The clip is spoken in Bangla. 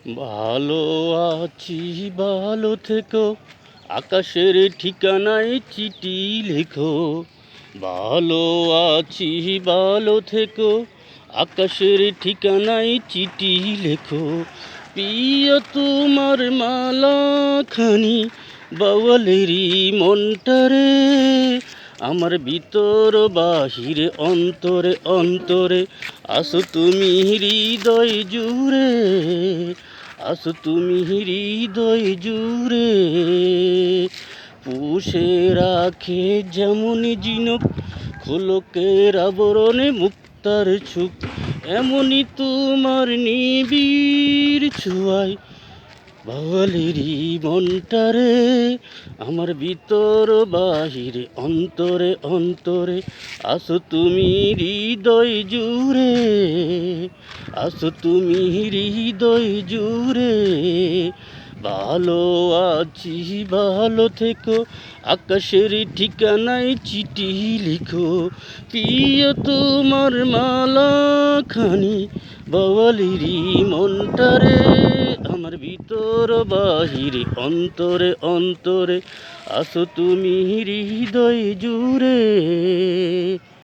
ভালো আছি ভালো থেকো, আকাশের ঠিকানায় চিঠি লেখো। ভালো আছি ভালো থেকো, আকাশের ঠিকানায় চিঠি লেখো। প্রিয় তোমার মালাখানি বাওয়ালেরই মনটারে, আমার ভিতর বাহিরে অন্তরে অন্তরে আসো তুমি হৃদয় জুড়ে, আসো তুমি হৃদয় জুড়ে। পুষে রাখে যেমন জিনক খোলকের আবরণে মুক্তার ছুক, এমনই তোমার নিবিড় ছোঁয়ায় বাওয়ালেরই মনটারে, আমার ভিতর বাহিরে অন্তরে অন্তরে আসো তুমি হৃদয় জুড়ে, আসো তুমি হৃদয় জুড়ে। ভালো আছি ভালো থেকো, আকাশের ঠিকানায় চিঠি লিখো। প্রিয় তোমার মালাখানি বাওয়ালেরই মনটারে, আমার ভিতর বাহিরে অন্তরে অন্তরে আসো তুমি হৃদয় জুড়ে।